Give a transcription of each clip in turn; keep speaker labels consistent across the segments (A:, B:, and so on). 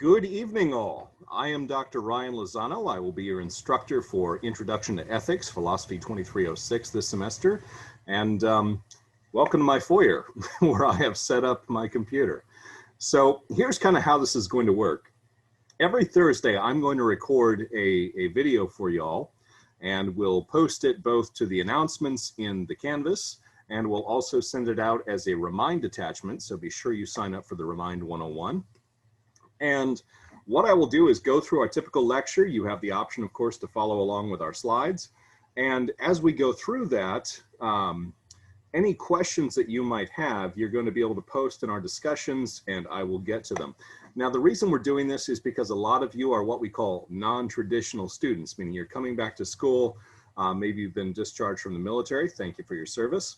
A: Good evening, all. I am Dr. Ryan Lozano. I will be your instructor for Introduction to Ethics, Philosophy 2306 this semester. And welcome to my foyer, where I have set up my computer. So here's kind of how this is going to work. Every Thursday, I'm going to record a video for y'all, and we'll post it both to the announcements in the Canvas, and we'll also send it out as a Remind attachment. So be sure you sign up for the Remind 101. And what I will do is go through our typical lecture. You have the option, of course, to follow along with our slides. And as we go through that, any questions that you might have, you're going to be able to post in our discussions, and I will get to them. Now, the reason we're doing this is because a lot of you are what we call non-traditional students, meaning you're coming back to school. Maybe you've been discharged from the military. Thank you for your service.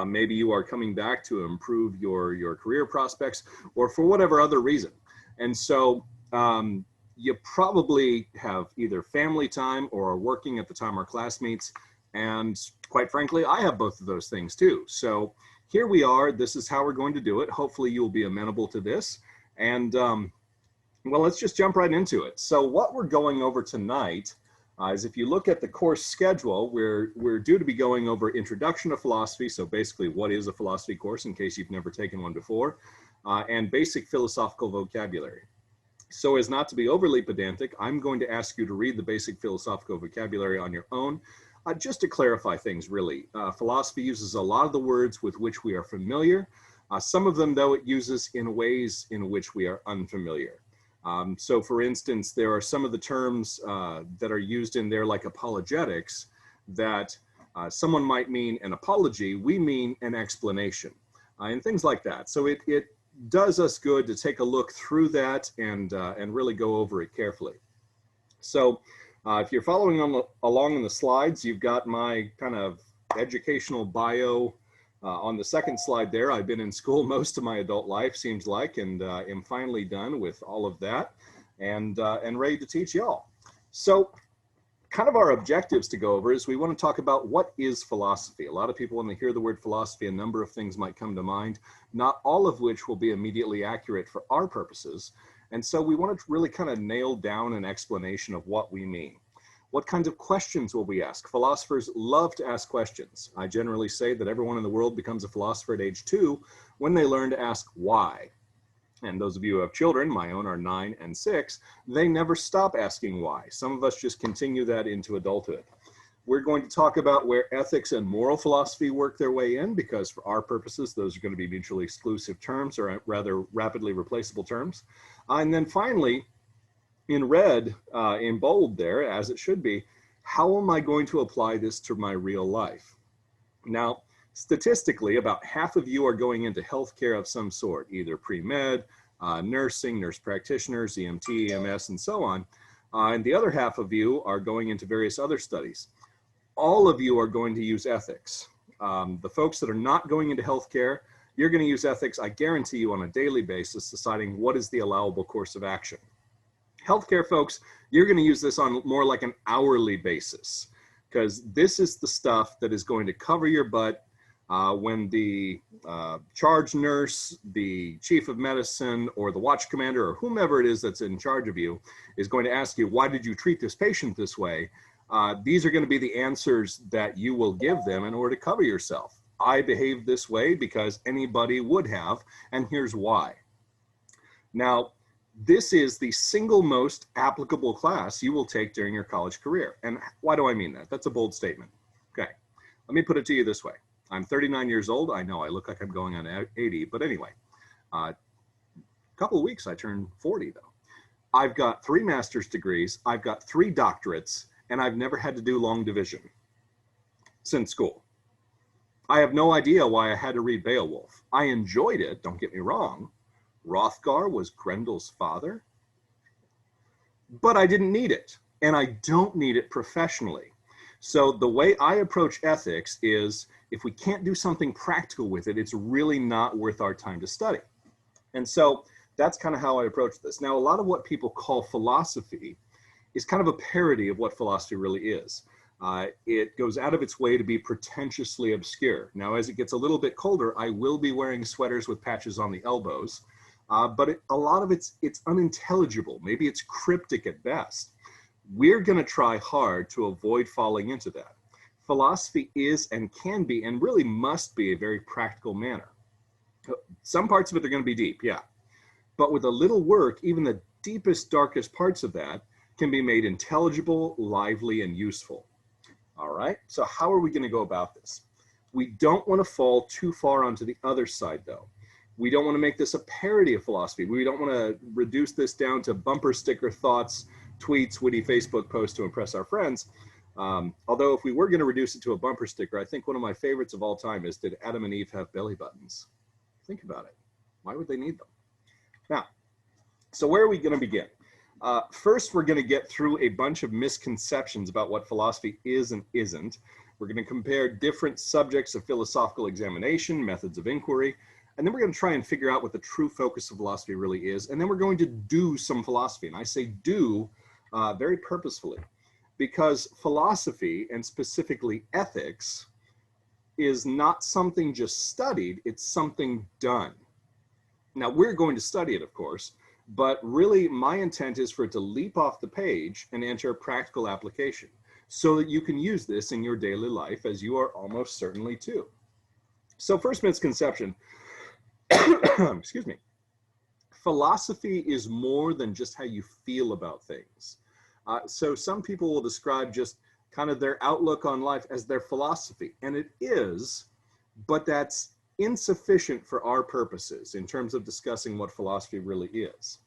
A: Maybe you are coming back to improve your career prospects, or for whatever other reason. And so you probably have either family time or are working at the time our class meets. And quite frankly, I have both of those things too. So here we are. This is how we're going to do it. Hopefully you'll be amenable to this. And well, let's just jump right into it. So what we're going over tonight is, if you look at the course schedule, we're due to be going over Introduction to Philosophy. So basically, what is a philosophy course, in case you've never taken one before, and basic philosophical vocabulary. So as not to be overly pedantic, I'm going to ask you to read the basic philosophical vocabulary on your own, just to clarify things, really. Philosophy uses a lot of the words with which we are familiar. Some of them, though, it uses in ways in which we are unfamiliar. So for instance, there are some of the terms that are used in there, like apologetics, that someone might mean an apology, we mean an explanation, and things like that. So it does us good to take a look through that and really go over it carefully. So if you're following along in the slides, you've got my kind of educational bio on the second slide there. I've been in school most of my adult life, seems like, and am finally done with all of that and ready to teach y'all. So kind of our objectives to go over is we want to talk about what is philosophy. A lot of people, when they hear the word philosophy, a number of things might come to mind, not all of which will be immediately accurate for our purposes. And so we want to really kind of nail down an explanation of what we mean. What kinds of questions will we ask? Philosophers love to ask questions. I generally say that everyone in the world becomes a philosopher at age 2 when they learn to ask why. And those of you who have children, my own are 9 and 6, they never stop asking why. Some of us just continue that into adulthood. We're going to talk about where ethics and moral philosophy work their way in, because for our purposes, those are going to be mutually exclusive terms, or rather rapidly replaceable terms. And then finally, in red, in bold there, as it should be, how am I going to apply this to my real life? Now, statistically, about half of you are going into healthcare of some sort, either pre-med, nursing, nurse practitioners, EMT, EMS, and so on. And the other half of you are going into various other studies. All of you are going to use ethics. The folks that are not going into healthcare, you're going to use ethics, I guarantee you, on a daily basis, deciding what is the allowable course of action. Healthcare folks, you're going to use this on more like an hourly basis, because this is the stuff that is going to cover your butt when the charge nurse, the chief of medicine, or the watch commander, or whomever it is that's in charge of you, is going to ask you, why did you treat this patient this way? These are going to be the answers that you will give them in order to cover yourself. I behaved this way because anybody would have, and here's why. Now, this is the single most applicable class you will take during your college career. And why do I mean that? That's a bold statement. Okay, let me put it to you this way. I'm 39 years old. I know I look like I'm going on 80, but anyway, a couple of weeks I turned 40 though. I've got 3 master's degrees, I've got 3 doctorates, and I've never had to do long division since school. I have no idea why I had to read Beowulf. I enjoyed it, don't get me wrong. Hrothgar was Grendel's father, but I didn't need it, and I don't need it professionally. So the way I approach ethics is, if we can't do something practical with it, it's really not worth our time to study. And so that's kind of how I approach this. Now, a lot of what people call philosophy is kind of a parody of what philosophy really is. It goes out of its way to be pretentiously obscure. Now, as it gets a little bit colder, I will be wearing sweaters with patches on the elbows. but a lot of it's unintelligible. Maybe it's cryptic at best. We're going to try hard to avoid falling into that. Philosophy is and can be and really must be a very practical manner. Some parts of it are going to be deep, yeah. But with a little work, even the deepest, darkest parts of that can be made intelligible, lively, and useful. All right, so how are we going to go about this? We don't want to fall too far onto the other side, though. We don't want to make this a parody of philosophy. We don't want to reduce this down to bumper sticker thoughts, tweets, witty Facebook posts to impress our friends. Although if we were going to reduce it to a bumper sticker, I think one of my favorites of all time is, did Adam and Eve have belly buttons? Think about it. Why would they need them? Now, so where are we going to begin? First, we're going to get through a bunch of misconceptions about what philosophy is and isn't. We're going to compare different subjects of philosophical examination, methods of inquiry, and then we're going to try and figure out what the true focus of philosophy really is. And then we're going to do some philosophy. And I say do very purposefully, because philosophy, and specifically ethics, is not something just studied, it's something done. Now, we're going to study it, of course, but really my intent is for it to leap off the page and enter practical application so that you can use this in your daily life, as you are almost certainly too. So first misconception, excuse me, philosophy is more than just how you feel about things. So some people will describe just kind of their outlook on life as their philosophy, and it is, but that's insufficient for our purposes in terms of discussing what philosophy really is.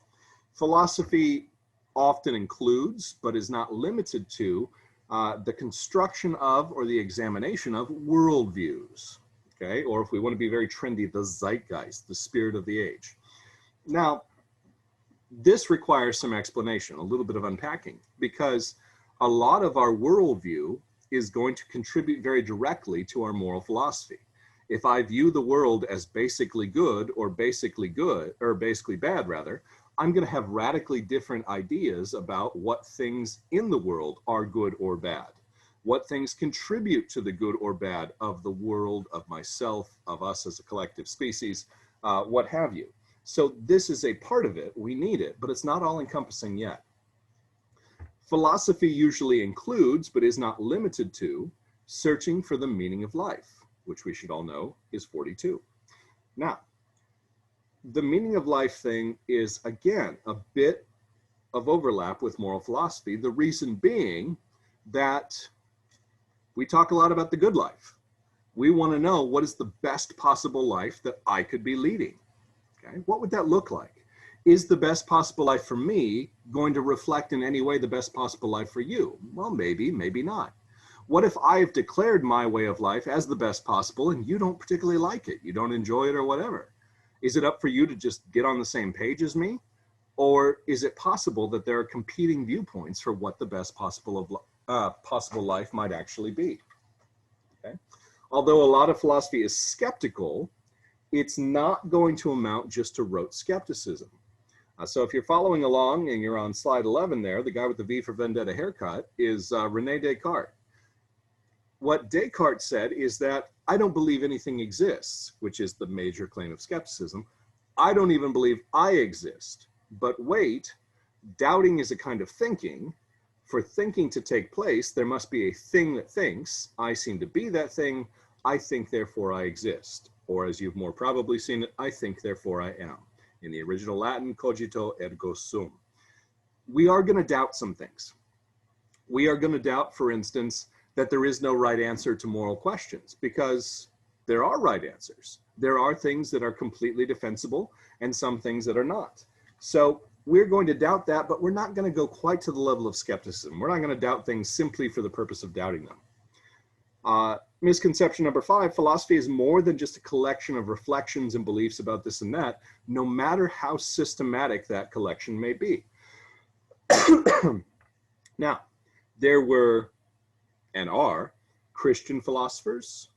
A: Philosophy often includes, but is not limited to, the construction of or the examination of worldviews, okay? Or if we want to be very trendy, the zeitgeist, the spirit of the age. Now, this requires some explanation, a little bit of unpacking, because a lot of our worldview is going to contribute very directly to our moral philosophy. If I view the world as basically good or basically bad rather, I'm going to have radically different ideas about what things in the world are good or bad, what things contribute to the good or bad of the world, of myself, of us as a collective species, what have you. So this is a part of it, we need it, but it's not all encompassing yet. Philosophy usually includes, but is not limited to, searching for the meaning of life, which we should all know is 42. Now, the meaning of life thing is, again, a bit of overlap with moral philosophy. The reason being that we talk a lot about the good life. We want to know, what is the best possible life that I could be leading? Okay, what would that look like? Is the best possible life for me going to reflect in any way the best possible life for you? Well, maybe, maybe not. What if I've declared my way of life as the best possible and you don't particularly like it, you don't enjoy it or whatever? Is it up for you to just get on the same page as me? Or is it possible that there are competing viewpoints for what the best possible life might actually be? Okay. Although a lot of philosophy is skeptical, it's not going to amount just to rote skepticism. So if you're following along and you're on slide 11 there, the guy with the V for Vendetta haircut is Rene Descartes. What Descartes said is that I don't believe anything exists, which is the major claim of skepticism. I don't even believe I exist. But wait, doubting is a kind of thinking. For thinking to take place, there must be a thing that thinks. I seem to be that thing. I think, therefore I exist. Or as you've more probably seen it, I think, therefore I am. In the original Latin, cogito ergo sum. We are going to doubt some things. We are going to doubt, for instance, that there is no right answer to moral questions, because there are right answers. There are things that are completely defensible and some things that are not. So we're going to doubt that, but we're not going to go quite to the level of skepticism. We're not going to doubt things simply for the purpose of doubting them. Misconception number 5, philosophy is more than just a collection of reflections and beliefs about this and that, no matter how systematic that collection may be. Now, there were and are Christian philosophers,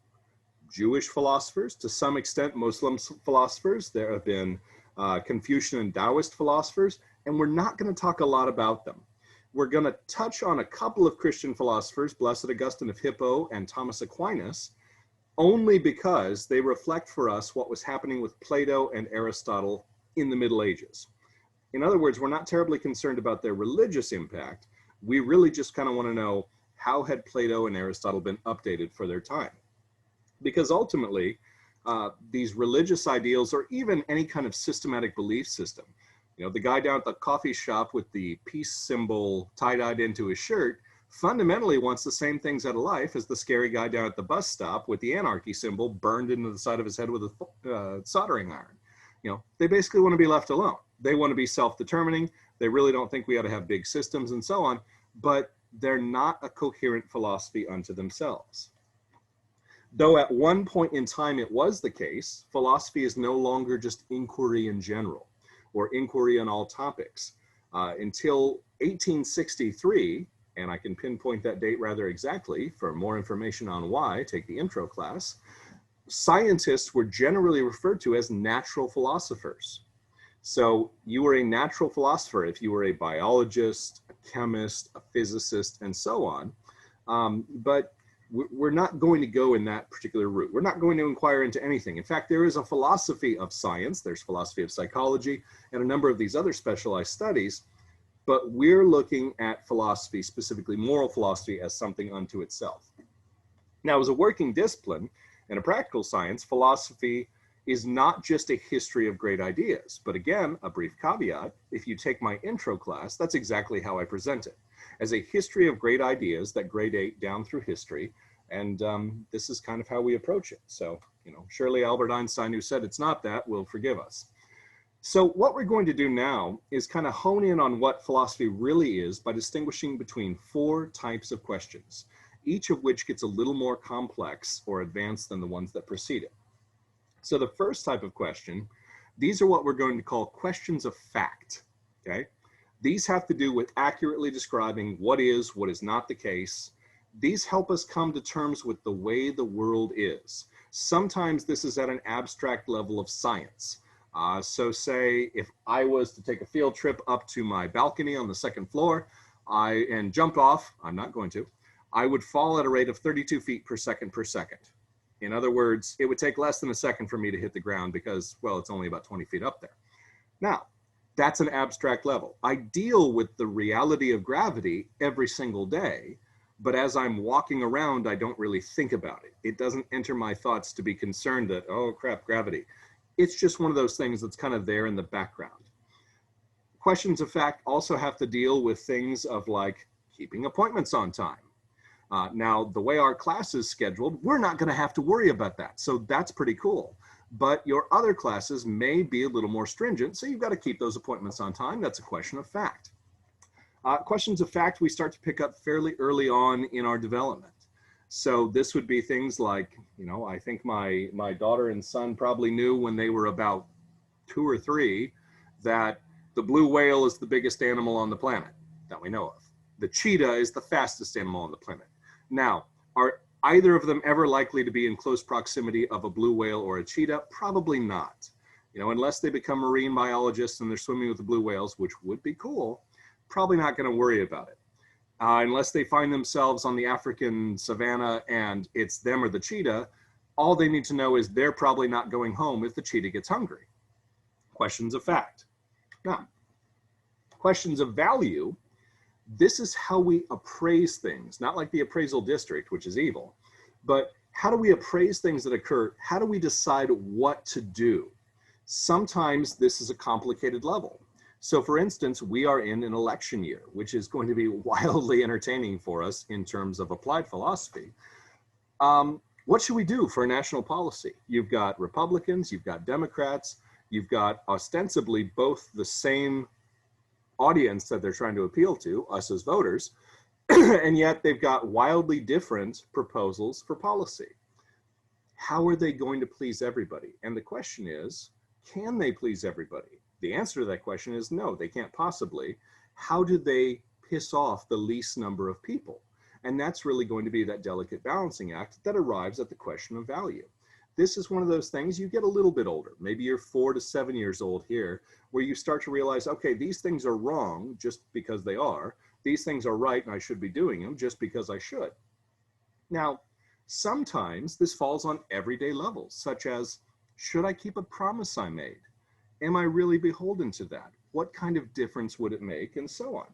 A: Jewish philosophers, to some extent Muslim philosophers. There have been Confucian and Taoist philosophers, and we're not going to talk a lot about them. We're going to touch on a couple of Christian philosophers, Blessed Augustine of Hippo and Thomas Aquinas, only because they reflect for us what was happening with Plato and Aristotle in the Middle Ages. In other words, we're not terribly concerned about their religious impact. We really just kind of want to know, how had Plato and Aristotle been updated for their time? Because ultimately, these religious ideals, or even any kind of systematic belief system, you know, the guy down at the coffee shop with the peace symbol tie-dyed into his shirt fundamentally wants the same things out of life as the scary guy down at the bus stop with the anarchy symbol burned into the side of his head with a soldering iron. You know, they basically want to be left alone. They want to be self-determining. They really don't think we ought to have big systems and so on, but they're not a coherent philosophy unto themselves. Though at one point in time it was the case, philosophy is no longer just inquiry in general or inquiry on all topics. Until 1863, and I can pinpoint that date rather exactly. For more information on why, take the intro class. Scientists were generally referred to as natural philosophers. So you were a natural philosopher if you were a biologist, a chemist, a physicist, and so on. But we're not going to go in that particular route. We're not going to inquire into anything. In fact, there is a philosophy of science, there's philosophy of psychology, and a number of these other specialized studies, but we're looking at philosophy, specifically moral philosophy, as something unto itself. Now, as a working discipline and a practical science, philosophy is not just a history of great ideas, but again, a brief caveat, if you take my intro class, that's exactly how I present it, as a history of great ideas that gradate down through history, and this is kind of how we approach it. So, you know, surely Albert Einstein, who said it's not that, will forgive us. So what we're going to do now is kind of hone in on what philosophy really is by distinguishing between 4 types of questions, each of which gets a little more complex or advanced than the ones that precede it. So the first type of question, these are what we're going to call questions of fact, okay? These have to do with accurately describing what is not the case. These help us come to terms with the way the world is. Sometimes this is at an abstract level of science. So say if I was to take a field trip up to my balcony on the 2nd floor and jump off, I'm not going to, I would fall at a rate of 32 feet per second per second. In other words, it would take less than a second for me to hit the ground because, well, it's only about 20 feet up there. Now, that's an abstract level. I deal with the reality of gravity every single day, but as I'm walking around, I don't really think about it. It doesn't enter my thoughts to be concerned that, oh crap, gravity. It's just one of those things that's kind of there in the background. Questions of fact also have to deal with things of like keeping appointments on time. Now, the way our class is scheduled, we're not going to have to worry about that. So that's pretty cool. But your other classes may be a little more stringent, so you've got to keep those appointments on time. That's a question of fact. Questions of fact we start to pick up fairly early on in our development. So this would be things like, you know, I think my daughter and son probably knew when they were about 2 or 3 that the blue whale is the biggest animal on the planet that we know of. The cheetah is the fastest animal on the planet. Now, are either of them ever likely to be in close proximity of a blue whale or a cheetah? Probably not. You know, unless they become marine biologists and they're swimming with the blue whales, which would be cool, probably not going to worry about it. Unless they find themselves on the African savanna and it's them or the cheetah, all they need to know is they're probably not going home if the cheetah gets hungry. Questions of fact. Now, questions of value. This is how we appraise things, not like the appraisal district, which is evil, but how do we appraise things that occur? How do we decide what to do? Sometimes this is a complicated level. So for instance, we are in an election year, which is going to be wildly entertaining for us in terms of applied philosophy. What should we do for national policy? You've got Republicans, you've got Democrats, you've got ostensibly both the same audience that they're trying to appeal to, us as voters, and yet they've got wildly different proposals for policy. How are they going to please everybody? And the question is, can they please everybody? The answer to that question is no, they can't possibly. How do they piss off the least number of people? And that's really going to be that delicate balancing act that arrives at the question of value. This is one of those things you get a little bit older. Maybe you're 4 to 7 years old here, where you start to realize, okay, these things are wrong just because they are. These things are right and I should be doing them just because I should. Now, sometimes this falls on everyday levels, such as, should I keep a promise I made? Am I really beholden to that? What kind of difference would it make? And so on.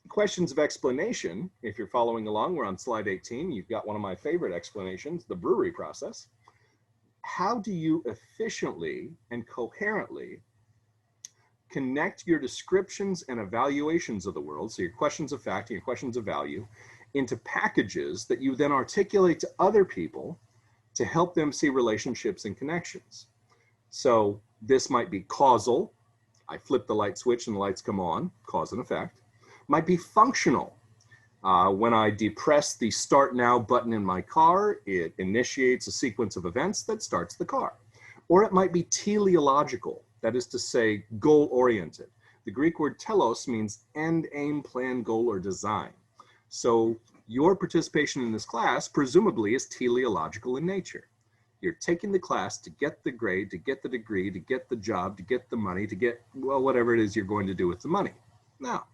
A: Questions of explanation, if you're following along, we're on slide 18. You've got one of my favorite explanations, the brewery process. How do you efficiently and coherently connect your descriptions and evaluations of the world, so your questions of fact and your questions of value, into packages that you then articulate to other people to help them see relationships and connections? So this might be causal. I flip the light switch and the lights come on, cause and effect. Might be functional. When I depress the start now button in my car, it initiates a sequence of events that starts the car. Or it might be teleological, that is to say, goal-oriented. The Greek word telos means end, aim, plan, goal, or design. So your participation in this class presumably is teleological in nature. You're taking the class to get the grade, to get the degree, to get the job, to get the money, to get, well, whatever it is you're going to do with the money. Now,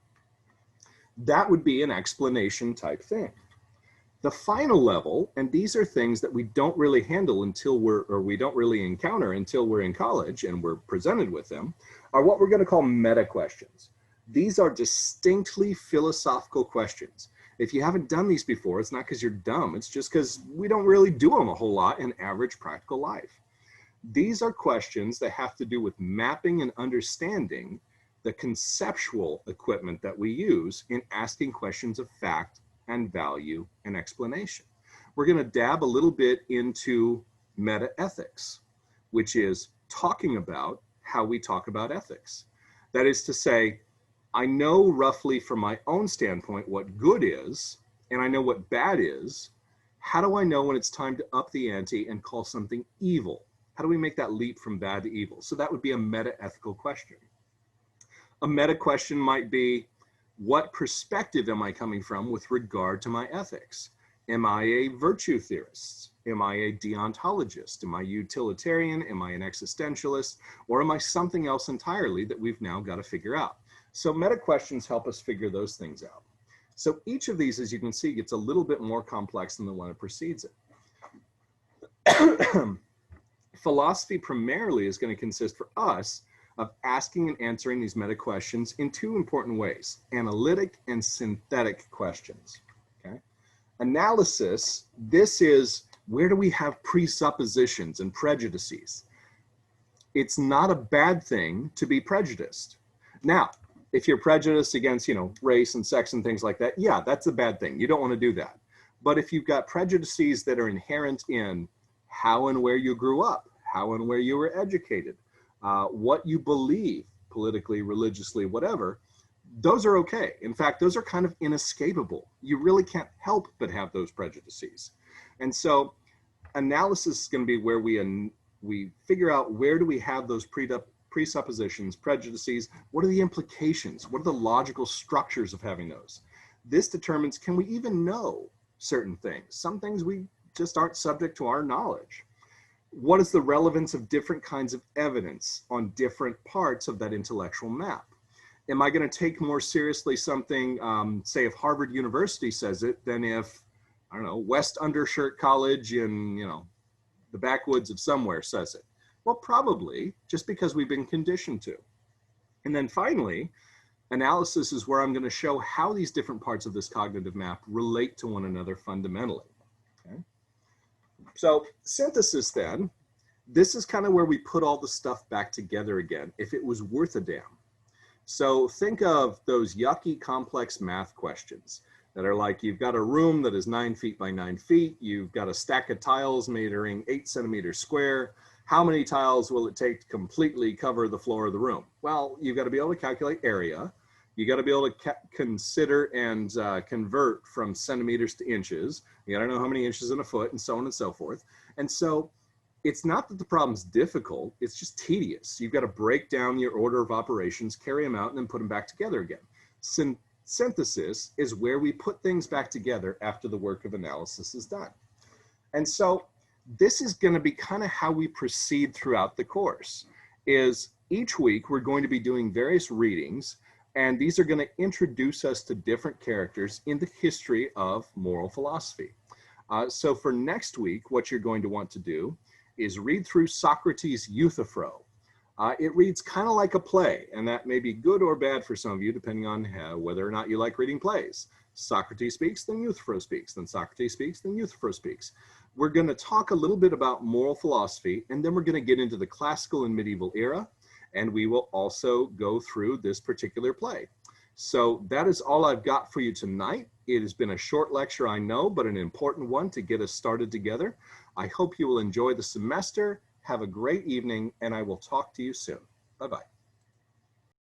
A: that would be an explanation type thing. The final level, and these are things that we don't really handle until we don't really encounter until we're in college and we're presented with them, are what we're going to call meta questions. These are distinctly philosophical questions. If you haven't done these before, it's not because you're dumb, it's just because we don't really do them a whole lot in average practical life. These are questions that have to do with mapping and understanding the conceptual equipment that we use in asking questions of fact and value and explanation. We're going to dab a little bit into meta-ethics, which is talking about how we talk about ethics. That is to say, I know roughly from my own standpoint what good is, and I know what bad is. How do I know when it's time to up the ante and call something evil? How do we make that leap from bad to evil? So that would be a meta-ethical question. A meta question might be, what perspective am I coming from with regard to my ethics? Am I a virtue theorist? Am I a deontologist? Am I utilitarian? Am I an existentialist? Or am I something else entirely that we've now got to figure out? So meta questions help us figure those things out. So each of these, as you can see, gets a little bit more complex than the one that precedes it. Philosophy primarily is going to consist for us of asking and answering these meta questions in two important ways: analytic and synthetic questions. Okay? Analysis, this is where do we have presuppositions and prejudices? It's not a bad thing to be prejudiced. Now, if you're prejudiced against, race and sex and things like that, yeah, that's a bad thing. You don't want to do that. But if you've got prejudices that are inherent in how and where you grew up, how and where you were educated, what you believe politically, religiously, whatever, those are okay. In fact, those are kind of inescapable. You really can't help but have those prejudices. And so analysis is going to be where we figure out where do we have those presuppositions, prejudices, what are the implications, what are the logical structures of having those. This determines, can we even know certain things? Some things we just aren't subject to our knowledge. What is the relevance of different kinds of evidence on different parts of that intellectual map? Am I going to take more seriously something, say if Harvard University says it, than if, I don't know, West Undershirt College in, the backwoods of somewhere says it? Well, probably, just because we've been conditioned to. And then finally, analysis is where I'm going to show how these different parts of this cognitive map relate to one another fundamentally. Okay? So synthesis then, this is kind of where we put all the stuff back together again, if it was worth a damn. So think of those yucky complex math questions that are like, you've got a room that is 9 feet by 9 feet, you've got a stack of tiles measuring 8 centimeters square. How many tiles will it take to completely cover the floor of the room? Well, you've got to be able to calculate area. You got to be able to consider and convert from centimeters to inches. You got to know how many inches in a foot and so on and so forth. And so it's not that the problem's difficult, it's just tedious. You've got to break down your order of operations, carry them out, and then put them back together again. Synthesis is where we put things back together after the work of analysis is done. And so this is going to be kind of how we proceed throughout the course, is each week we're going to be doing various readings, and these are going to introduce us to different characters in the history of moral philosophy. So for next week, what you're going to want to do is read through Socrates' Euthyphro. It reads kind of like a play, and that may be good or bad for some of you, depending on whether or not you like reading plays. Socrates speaks, then Euthyphro speaks, then Socrates speaks, then Euthyphro speaks. We're going to talk a little bit about moral philosophy, and then we're going to get into the classical and medieval era, and we will also go through this particular play. So that is all I've got for you tonight. It has been a short lecture, I know, but an important one to get us started together. I hope you will enjoy the semester. Have a great evening, and I will talk to you soon. Bye-bye.